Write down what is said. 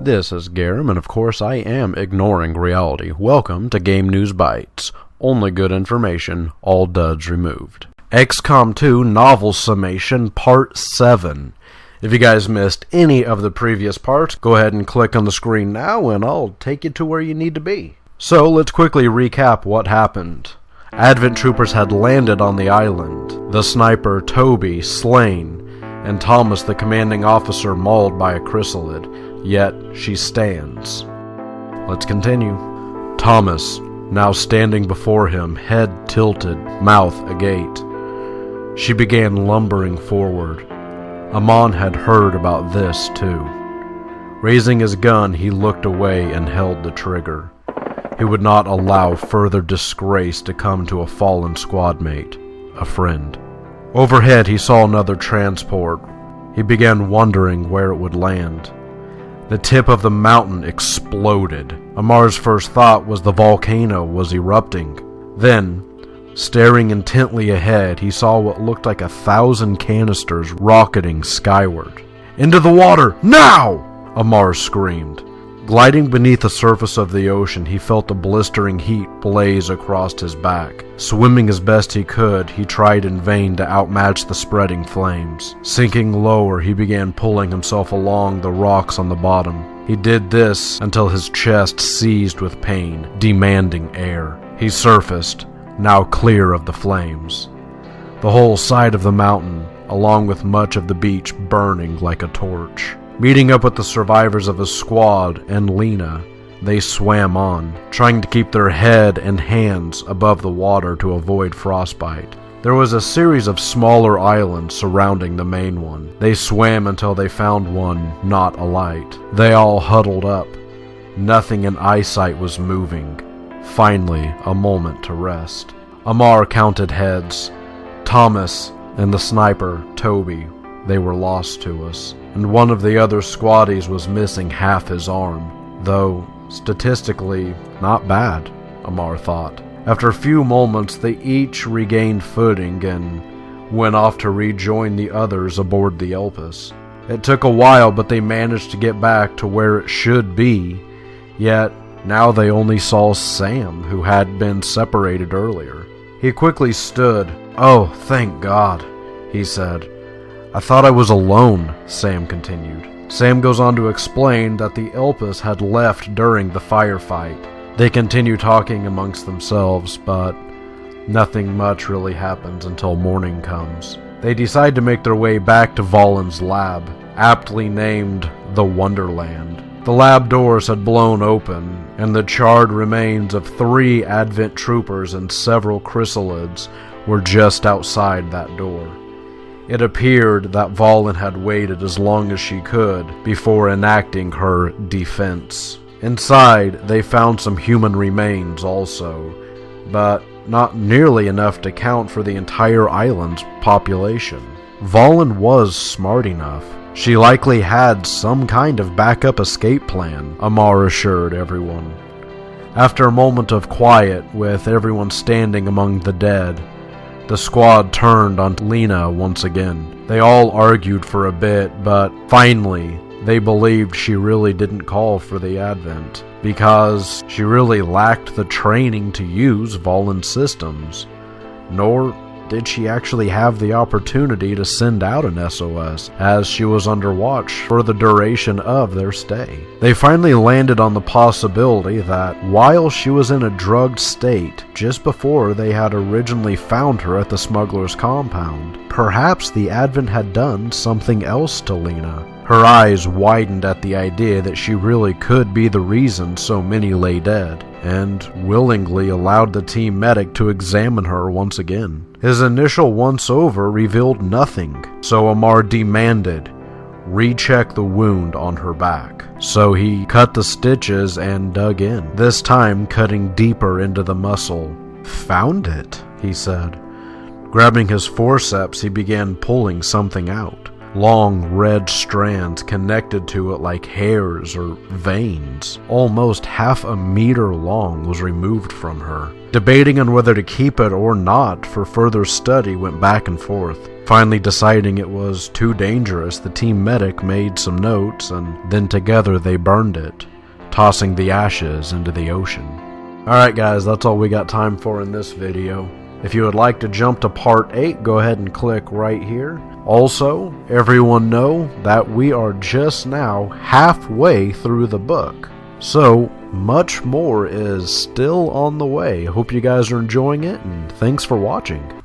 This is Garum, and of course I am ignoring reality. Welcome to Game News Bites. Only good information, all duds removed. Xcom 2 Novel Summation Part 7. If you guys missed any of the previous parts, go ahead and click on the screen now and I'll take you to where you need to be. So let's quickly recap what happened. Advent troopers had landed on the island. The sniper Toby slain, and Thomas the commanding officer mauled by a chrysalid. Yet she stands. Let's continue. Thomas, now standing before him, head tilted, mouth agape. She began lumbering forward. Amon had heard about this too. Raising his gun, he looked away and held the trigger. He would not allow further disgrace to come to a fallen squad mate, a friend. Overhead, he saw another transport. He began wondering where it would land. The tip of the mountain exploded. Amara's first thought was the volcano was erupting. Then, staring intently ahead, he saw what looked like 1,000 canisters rocketing skyward. "Into the water, now!" Amara screamed. Gliding beneath the surface of the ocean, he felt the blistering heat blaze across his back. Swimming as best he could, he tried in vain to outmatch the spreading flames. Sinking lower, he began pulling himself along the rocks on the bottom. He did this until his chest seized with pain, demanding air. He surfaced, now clear of the flames. The whole side of the mountain, along with much of the beach, burning like a torch. Meeting up with the survivors of his squad and Lina, they swam on, trying to keep their head and hands above the water to avoid frostbite. There was a series of smaller islands surrounding the main one. They swam until they found one not alight. They all huddled up. Nothing in eyesight was moving. Finally, a moment to rest. Amar counted heads. Thomas and the sniper, Toby, they were lost to us. And one of the other squaddies was missing half his arm. Though, statistically, not bad, Amar thought. After a few moments, they each regained footing and went off to rejoin the others aboard the Elpis. It took a while, but they managed to get back to where it should be. Yet, now they only saw Sam, who had been separated earlier. He quickly stood. "Oh, thank God," he said. "I thought I was alone," Sam continued. Sam goes on to explain that the Elpis had left during the firefight. They continue talking amongst themselves, but nothing much really happens until morning comes. They decide to make their way back to Valen's lab, aptly named the Wonderland. The lab doors had blown open, and the charred remains of 3 Advent troopers and several chrysalids were just outside that door. It appeared that Valen had waited as long as she could before enacting her defense. Inside, they found some human remains also, but not nearly enough to count for the entire island's population. Valen was smart enough. She likely had some kind of backup escape plan, Amara assured everyone. After a moment of quiet, with everyone standing among the dead, the squad turned on Lina once again. They all argued for a bit, but finally, they believed she really didn't call for the Advent, because she really lacked the training to use Valen's systems, nor did she actually have the opportunity to send out an SOS, as she was under watch for the duration of their stay. They finally landed on the possibility that while she was in a drugged state, just before they had originally found her at the smuggler's compound, perhaps the Advent had done something else to Lina. Her eyes widened at the idea that she really could be the reason so many lay dead, and willingly allowed the team medic to examine her once again. His initial once-over revealed nothing, so Amar demanded, recheck the wound on her back. So he cut the stitches and dug in, this time cutting deeper into the muscle. "Found it," he said. Grabbing his forceps, he began pulling something out. Long red strands connected to it like hairs or veins, almost half a meter long, was removed from her. Debating on whether to keep it or not for further study went back and forth. Finally deciding it was too dangerous, the team medic made some notes and then together they burned it, tossing the ashes into the ocean. Alright guys, that's all we got time for in this video. If you would like to jump to part 8, go ahead and click right here. Also, everyone know that we are just now halfway through the book. So, much more is still on the way. Hope you guys are enjoying it, and thanks for watching.